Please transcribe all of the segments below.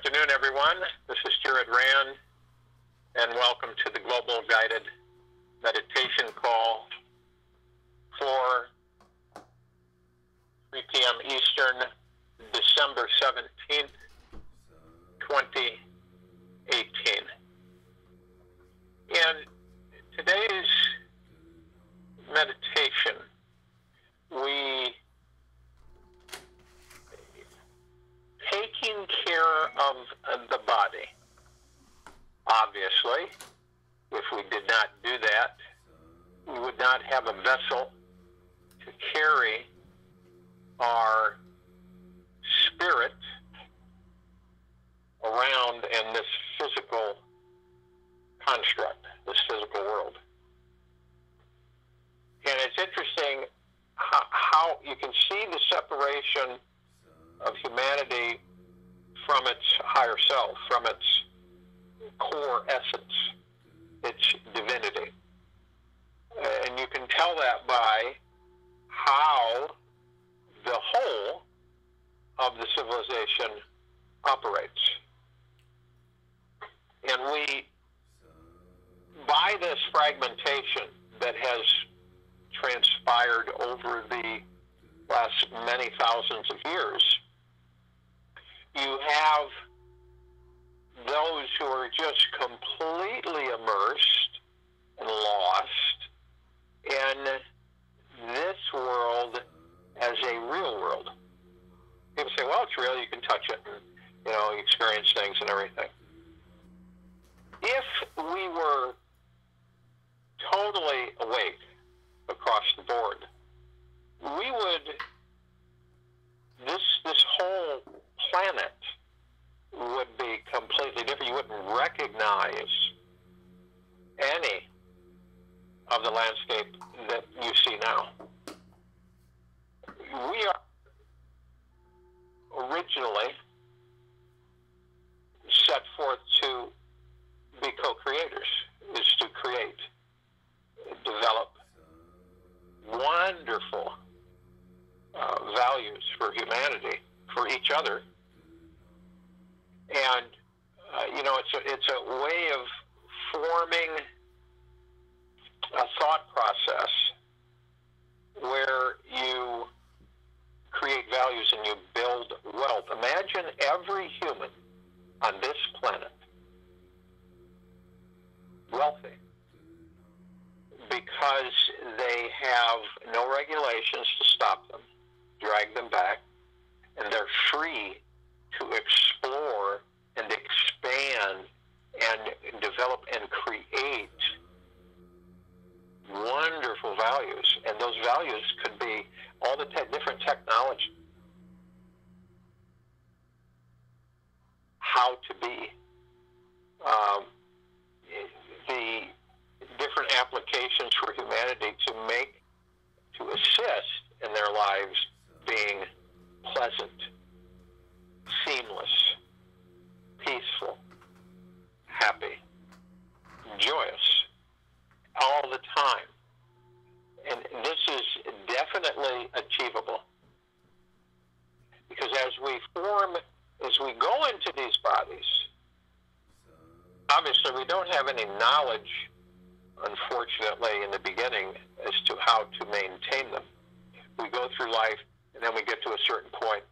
afternoon, everyone. This is Jared Rand, and welcome to the Global Guided Meditation Call for 3 p.m. Eastern, December 17th, 2018. In today's meditation, we taking care of the body. Obviously, if we did not do that, we would not have a vessel to carry our spirit around in this physical construct, this physical world. And it's interesting how you can see the separation of humanity from its higher self, from its core essence, its divinity. And you can tell that by how the whole of the civilization operates. And we, by this fragmentation that has transpired over the last many thousands of years, you have those who are just completely immersed and lost in this world as a real world. People say, well, it's real, you can touch it, and, you experience things and everything. If we were totally awake across the board, we would, this whole planet would be completely different. You wouldn't recognize any of the landscape that you see now. We are originally set forth to be co-creators, is to create, develop wonderful values for humanity, for each other. And, it's a way of forming a thought process where you create values and you build wealth. Imagine every human on this planet wealthy because they have no regulations to stop them, drag them back, and they're free to explore and expand and develop and create wonderful values. And those values could be all the different technology, how to be, the different applications for humanity to assist in their lives being pleasant, seamless, peaceful, happy, joyous, all the time. And this is definitely achievable. Because as we go into these bodies, obviously we don't have any knowledge, unfortunately, in the beginning as to how to maintain them. We go through life, and then we get to a certain point,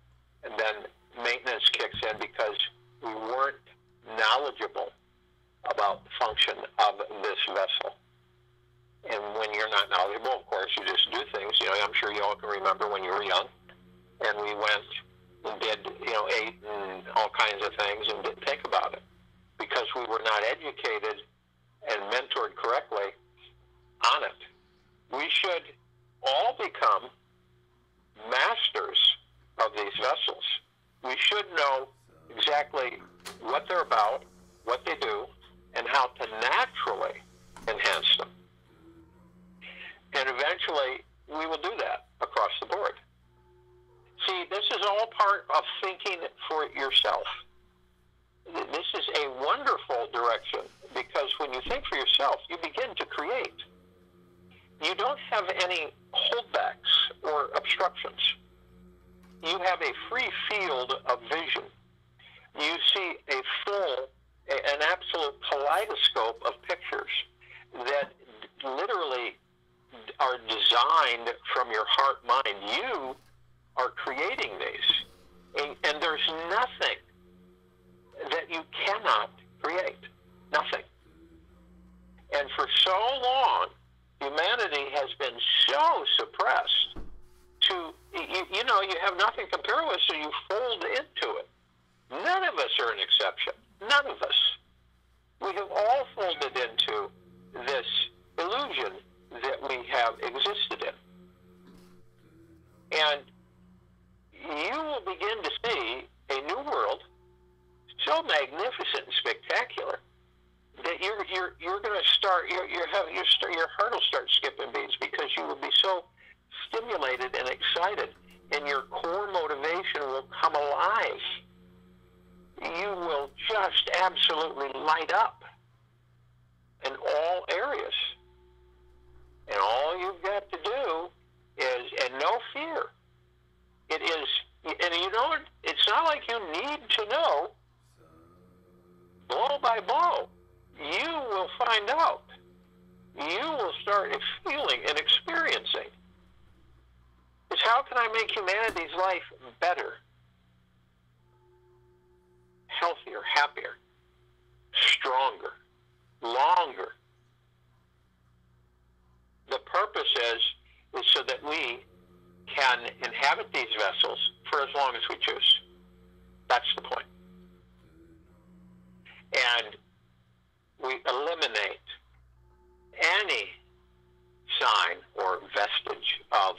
and then maintenance kicks in because we weren't knowledgeable about the function of this vessel. And when you're not knowledgeable, of course, you just do things. I'm sure you all can remember when you were young, and we went and did, ate and all kinds of things and didn't think about it because we were not educated and mentored correctly on it. We should all become masters of these vessels. We should know exactly what they're about, what they do, and how to naturally enhance them. And eventually, we will do that across the board. See, this is all part of thinking for yourself. This is a wonderful direction because when you think for yourself, you begin to create. You don't have any holdbacks or obstructions. You have a free field of vision. you see an absolute kaleidoscope of pictures that literally are designed from your heart mind. You are creating these, and there's nothing that you cannot create. Nothing. And for so long, humanity has been so suppressed to, you have nothing to compare with, so you fold into it. None of us are an exception. None of us. We have all folded into this illusion that we have existed in. And you will begin to see a new world so magnificent and spectacular that you're going to start your heart will start skipping beats, because you will be so stimulated and excited, and your core motivation will come alive. You will just absolutely light up in all areas. And all you've got to do is, and no fear. It is, and it's not like you need to know blow by blow. You will find out. You will start feeling and experiencing. It's how can I make humanity's life better, healthier, happier, stronger, longer. The purpose is so that we can inhabit these vessels for as long as we choose. That's the point. And we eliminate any sign or vestige of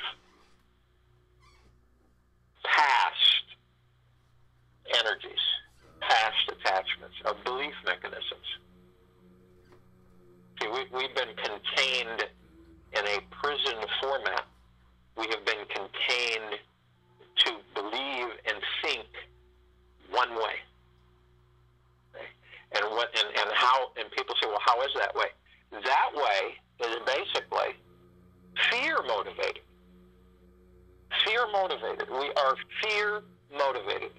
past energies, past attachments, of belief mechanisms. See, we've been contained in a prison format. We have been contained to believe and think one way. Okay? And people say, well, how is that way? That way is basically fear motivated. Fear motivated. We are fear motivated.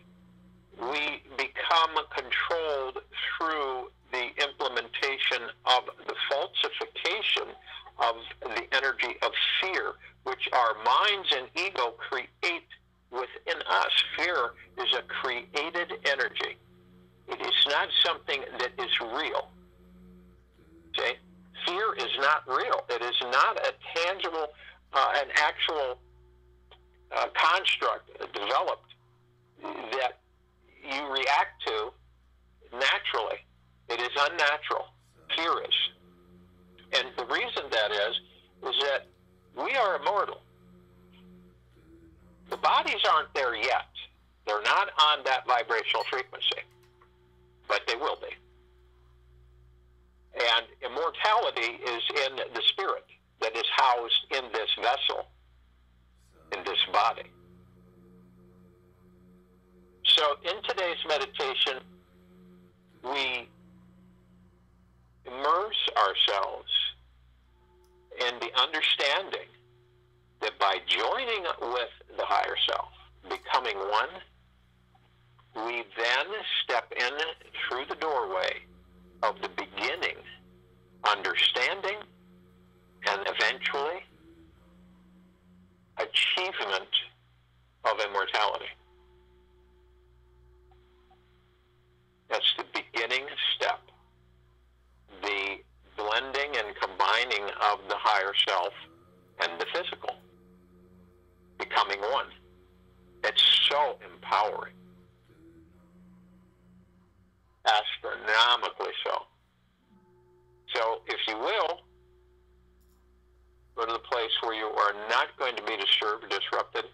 We become controlled through the implementation of the falsification of the energy of fear, which our minds and ego create within us. Fear is a created energy. It is not something that is real. Okay? Fear is not real. It is not a tangible, an actual construct developed that you react to naturally. It is unnatural. Fear is. And the reason that is that we are immortal. The bodies aren't there yet. They're not on that vibrational frequency, but they will be. And immortality is in the spirit that is housed in this vessel, in this body. So in today's meditation, we immerse ourselves in the understanding that by joining with the higher self, becoming one, we then step in through the doorway of the beginning, understanding, and eventually achievement of immortality. That's the beginning step. The blending and combining of the higher self and the physical. Becoming one. It's so empowering. Astronomically so. So, if you will, go to the place where you are not going to be disturbed or disrupted.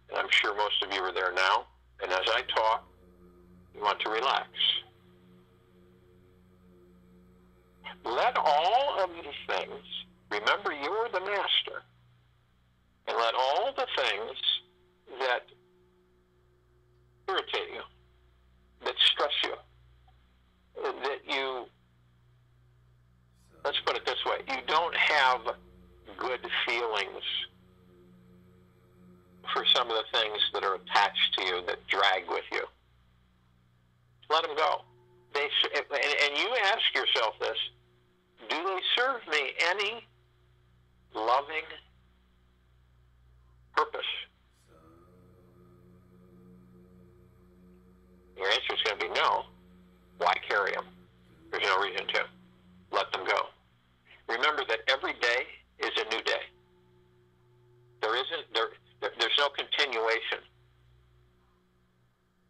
And I'm sure most of you are there now. And as I talk, you want to relax. Let all of these things, remember you're the master, and let all the things that irritate you, that stress you, that you, let's put it this way, you don't have good feelings for some of the things that are attached to you, that drag with you. let them go. And you ask yourself this, do they serve me any loving purpose? Your answer is going to be no. Why carry them? There's no reason to. Let them go. Remember that every day is a new day. There's no continuation.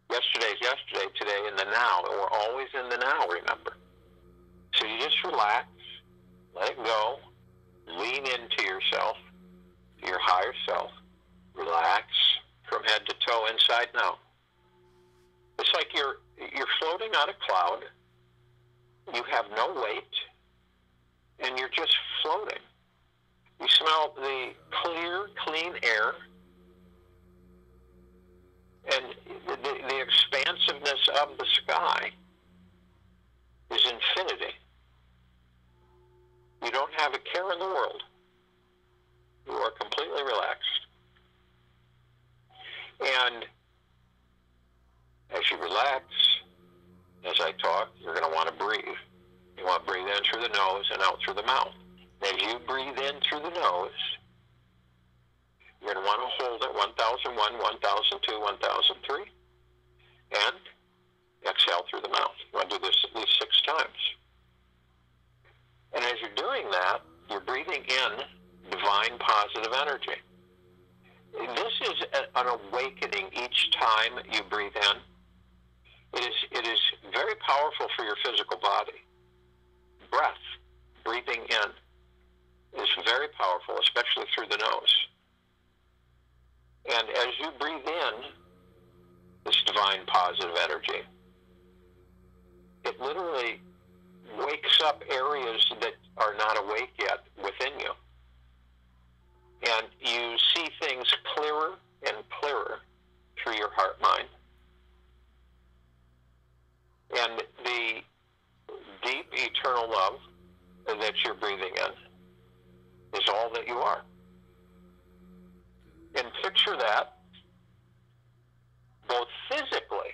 Yesterday's yesterday, today in the now, and we're always in the now, remember. So you just relax, let it go, lean into yourself, to your higher self, relax from head to toe, inside now. It's like you're floating on a cloud, you have no weight, and you're just floating. You smell the clear, clean air, and the expansiveness of the sky is infinity. You don't have a care in the world. You are completely relaxed. And as you relax, as I talk, you're going to want to breathe. You want to breathe in through the nose and out through the mouth. As you breathe in through the nose, you're going to want to hold it 1001, 1002, 1003, and exhale through the mouth. You want to do this at least 6 times. And as you're doing that, you're breathing in divine positive energy. This is an awakening each time you breathe in. It is very powerful for your physical body. Breath, breathing in, is very powerful, especially through the nose. And as you breathe in this divine positive energy, it literally wakes up areas that are not awake yet within you. And you see things clearer and clearer through your heart mind. And the deep eternal love that you're breathing in is all that you are. And picture that both physically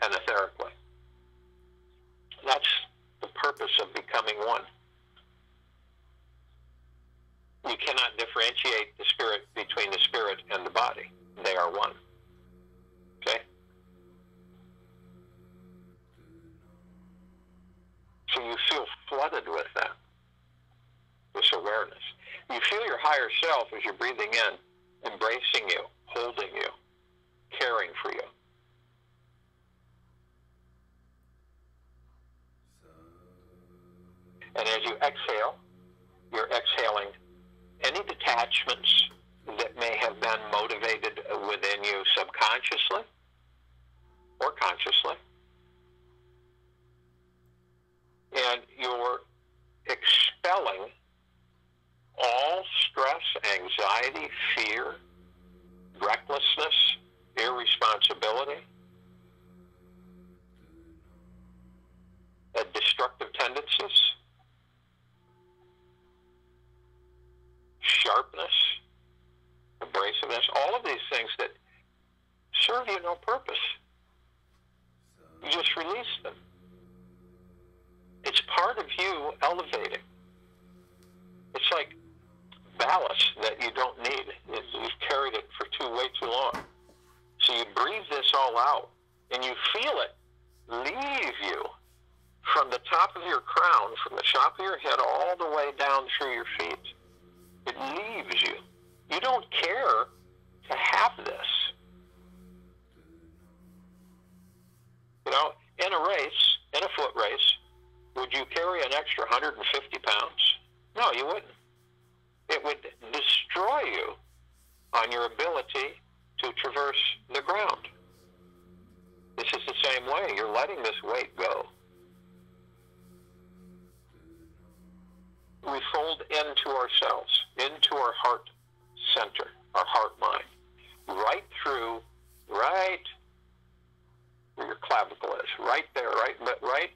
and etherically. That's the purpose of becoming one. You cannot differentiate the spirit between the spirit and the body. They are one. Okay? So you feel flooded with that, this awareness. You feel your higher self as you're breathing in, embracing you, holding you, caring for you. And as you exhale, you're exhaling any detachments that may have been motivated within you subconsciously or consciously. And you're expelling all stress, anxiety, fear, recklessness, irresponsibility, destructive tendencies, sharpness, abrasiveness, all of these things that serve you no purpose. You just release them. It's part of you elevating. It's like ballast that you don't need. You've carried it for way too long. So you breathe this all out, and you feel it leave you from the top of your crown, from the top of your head, all the way down through your feet. It leaves you. You don't care to have this. You know, in a race, in a foot race, would you carry an extra 150 pounds? No, you wouldn't. It would destroy you on your ability to traverse the ground. This is the same way. You're letting this weight go. We fold into ourselves, into our heart center, our heart mind, right through, right where your clavicle is, right there, right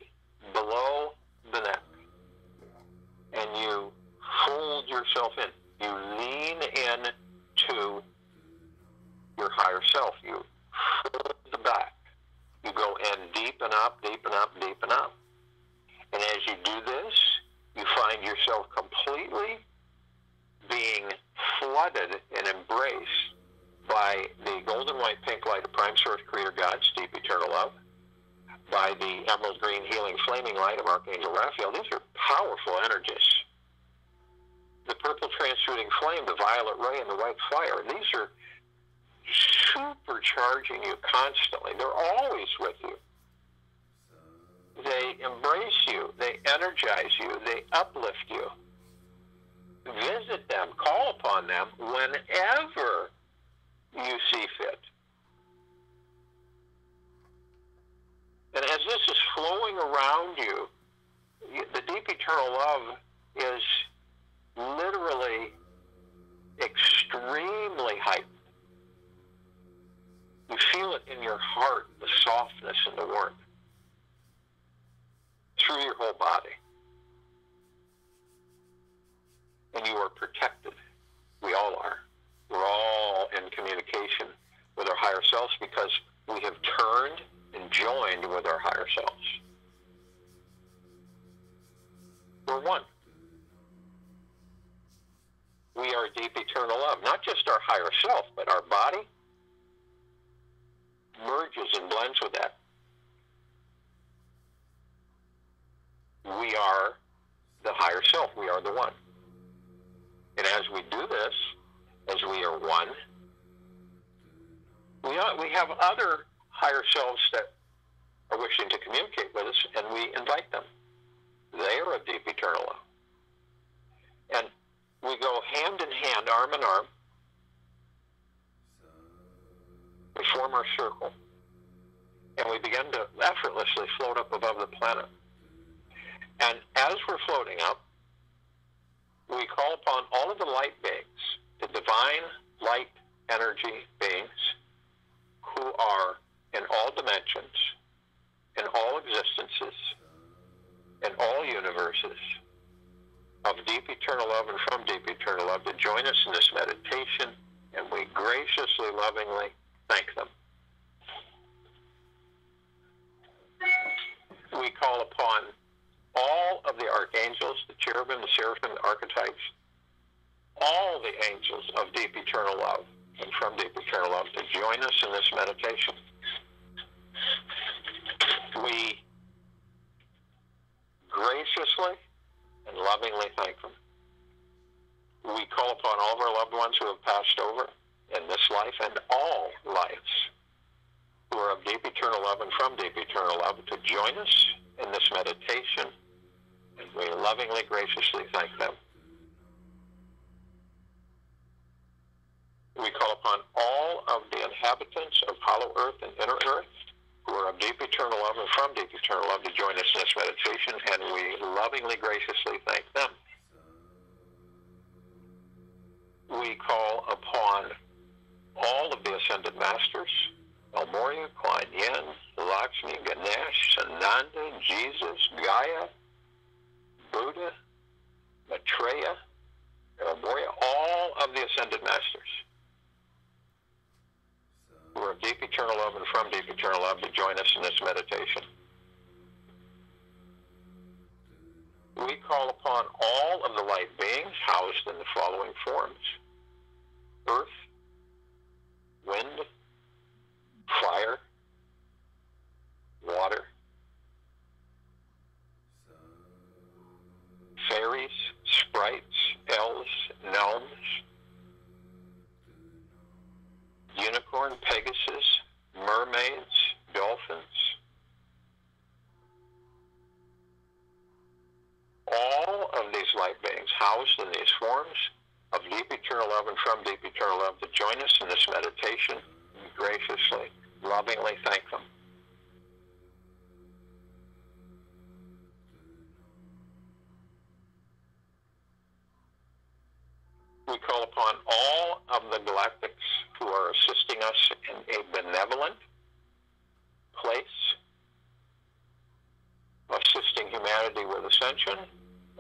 below the neck. And you fold yourself in. You lean in to your higher self. You fold the back. You go in deep and up, deep and up, deep and up. And as you do this, you find yourself completely being flooded and embraced by the golden white pink light of Prime Source Creator God's deep eternal love, by the emerald green healing flaming light of Archangel Raphael. These are powerful energies. The purple transmuting flame, the violet ray, and the white fire. These are supercharging you constantly. They're always with you. They embrace you. They energize you. They uplift you. Visit them. Call upon them whenever you see fit. And as this is flowing around you, the deep eternal love is literally extremely heightened. You feel it in your heart, the softness and the warmth, through your whole body. And you are protected. We all are. We're all in communication with our higher selves because we have turned and joined with our higher selves. We're one. We are deep eternal love. Not just our higher self, but our body merges and blends with that. We are the higher self. We are the one. And as we do this, as we are one, we have other higher selves that are wishing to communicate with us, and we invite them. They are of deep eternal love. And we go hand in hand, arm in arm. We form our circle, and we begin to effortlessly float up above the planet. And as we're floating up, we call upon all of the light beings, the divine light energy beings who are in all dimensions, in all existences, in all universes, of deep eternal love and from deep eternal love, to join us in this meditation, and we graciously, lovingly thank them. We call upon all of the archangels, the cherubim, the seraphim, the archetypes, all the angels of deep eternal love and from deep eternal love to join us in this meditation. We graciously and lovingly thank them. We call upon all of our loved ones who have passed over in this life and all lives who are of deep eternal love and from deep eternal love to join us in this meditation, and we lovingly, graciously thank them. We call upon all of the inhabitants of Hollow Earth and Inner Earth who are of deep eternal love and from deep eternal love to join us in this meditation, and we lovingly, graciously thank them. We call upon all of the Ascended Masters, El Morya, Kuan Yin, Lakshmi, Ganesh, Sananda, Jesus, Gaia, Buddha, Maitreya, El Morya, all of the Ascended Masters who are of deep eternal love and from deep eternal love to join us in this meditation. We call upon all of the light beings housed in the following forms: earth, wind, fire, water, fairies, sprites, elves, gnomes, unicorn, Pegasus, mermaids, dolphins. All of these light beings housed in these forms of deep eternal love and from deep eternal love to join us in this meditation, we graciously, lovingly thank them. We call upon all of the galactics who are assisting us in a benevolent place, assisting humanity with ascension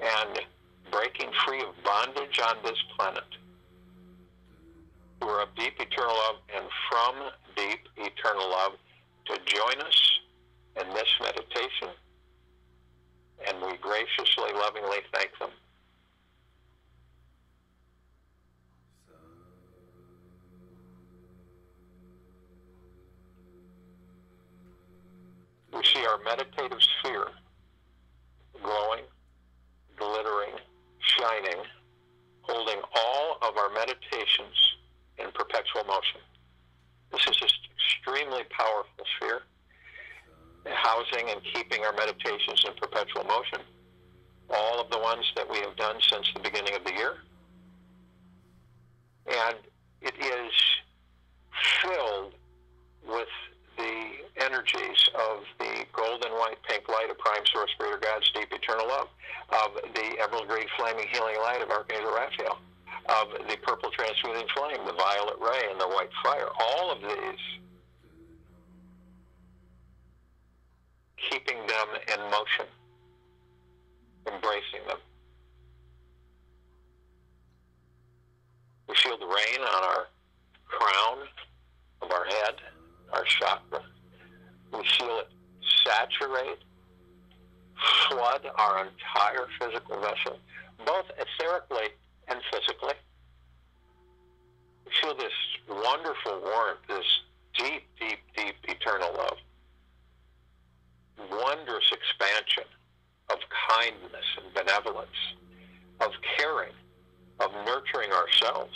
and breaking free of bondage on this planet, who are of deep eternal love and from deep eternal love to join us in this meditation, and we graciously, lovingly thank them. We see our meditative sphere glowing, glittering, shining, holding all of our meditations in perpetual motion. This is just extremely powerful sphere, housing and keeping our meditations in perpetual motion. All of the ones that we have done since the beginning of the year. And it is filled with the energies of the golden, white, pink light of Prime Source Creator God's deep eternal love, of the emerald green flaming healing light of Archangel Raphael, of the purple transmuting flame, the violet ray, and the white fire. All of these, keeping them in motion, embracing them. We feel the rain on our crown of our head, our chakra. We feel it saturate, flood our entire physical vessel, both etherically and physically. We feel this wonderful warmth, this deep, deep, deep eternal love. Wondrous expansion of kindness and benevolence, of caring, of nurturing ourselves,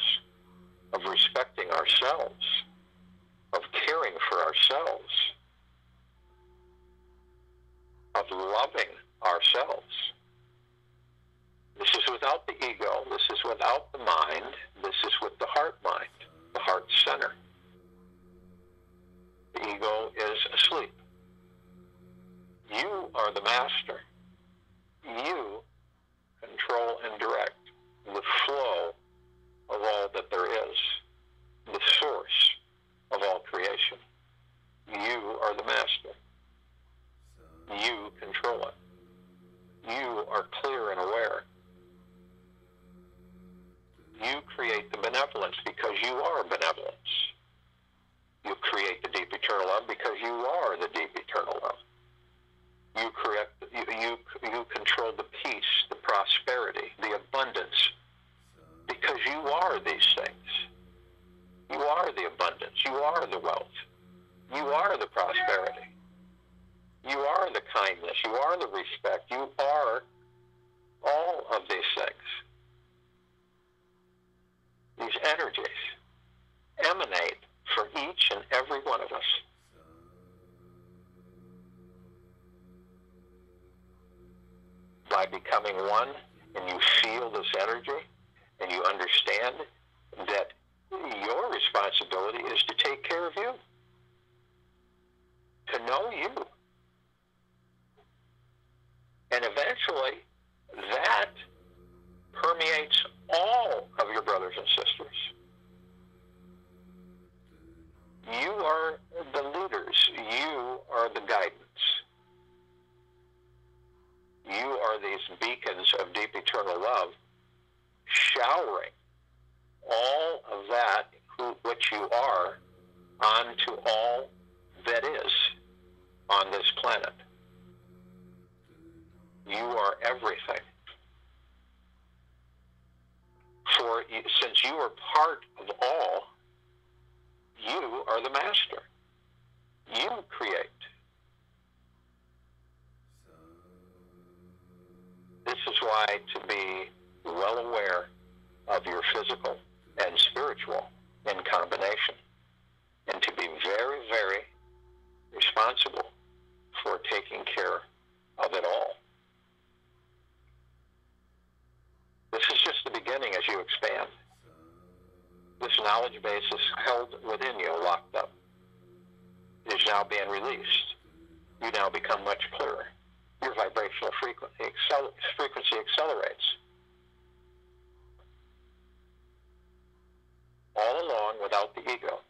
of respecting ourselves, of caring for ourselves, of loving ourselves. This is without the ego. This is without the mind. This is with the heart mind, the heart center. The ego is asleep. You are the master. You control and direct the flow of all that there is, the source of all creation. You are the master. You control it. You are clear and aware. You create the benevolence because you are benevolence. You create the deep eternal love because you are the deep eternal love. You control the peace, the prosperity, the abundance, because you are these things. You are the abundance. You are the wealth. You are the prosperity. You are the kindness. You are the respect. You are all of these things. These energies emanate for each and every one of us. By becoming one, and you feel this energy, and you understand that your responsibility is to take care of you, to know you. And eventually, that permeates all of your brothers and sisters. You are the leaders. You are the guidance. You are these beacons of deep eternal love, showering all of that which you are onto all that is on this planet. You are everything. For since you are part of all, you are the master. You create. This is why to be well aware of your physical and spiritual in combination, and to be very, very responsible for taking care of it all. This is just the beginning as you expand. This knowledge base is held within you, locked up. It is now being released. You now become much clearer. Your vibrational frequency accelerates. All along without the ego.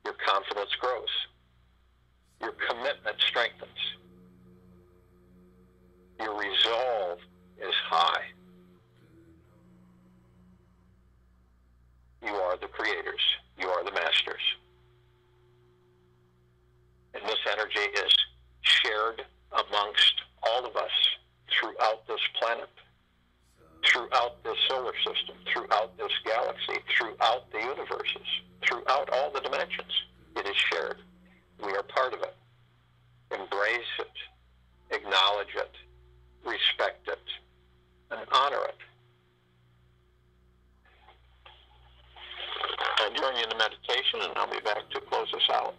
Your confidence grows. Your commitment strengthens. Your resolve is high. You are the creators. You are the masters. And throughout this galaxy, throughout the universes, throughout all the dimensions. It is shared. We are part of it. Embrace it, acknowledge it, respect it, and honor it. I join you in the meditation, and I'll be back to close us out.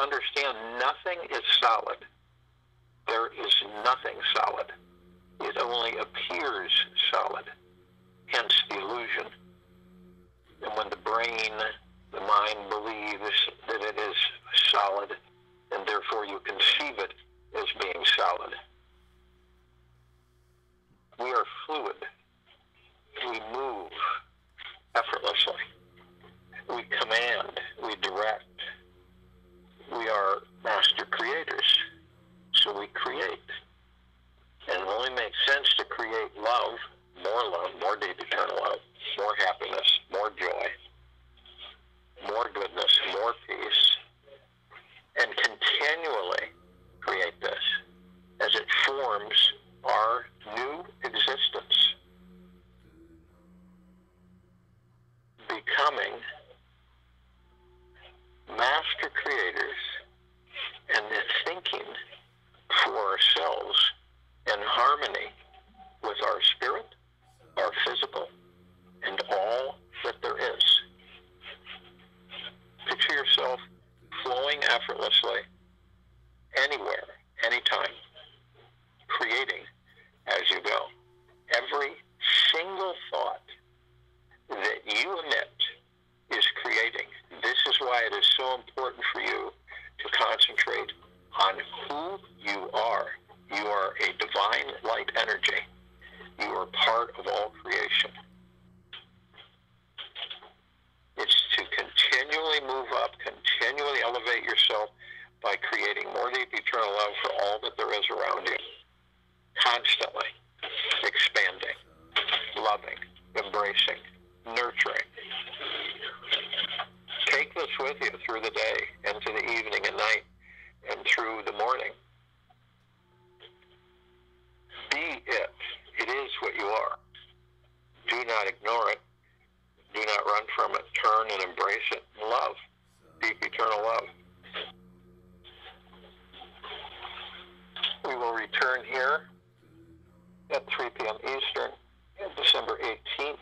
understand nothing is solid. There is nothing solid. It only appears solid, hence the illusion. And when the brain, the mind believes that it is solid, and therefore you conceive it as being solid. We are fluid. We move effortlessly. We command. We direct. We are master creators. So we create. And it only makes sense to create love, more deep eternal love, more happiness, more joy, more goodness, more peace, and continually create this as it forms our new existence, becoming master creators and thinking for ourselves in harmony with our spirit, our physical, and all that there is. Picture yourself flowing effortlessly anywhere, anytime, creating as you go. Every single thought that you emit is creating. This is why it is so important for you to concentrate on who you are. You are a divine light energy. You are part of all creation. It's to continually move up, continually elevate yourself by creating more deep eternal love for all that there is around you. Constantly expanding, loving, embracing, nurturing. Take this with you through the day, into the evening and night, and through the morning. Be it. It is what you are. Do not ignore it. Do not run from it. Turn and embrace it. Love. Deep eternal love. We will return here at 3 p.m. Eastern on December 18th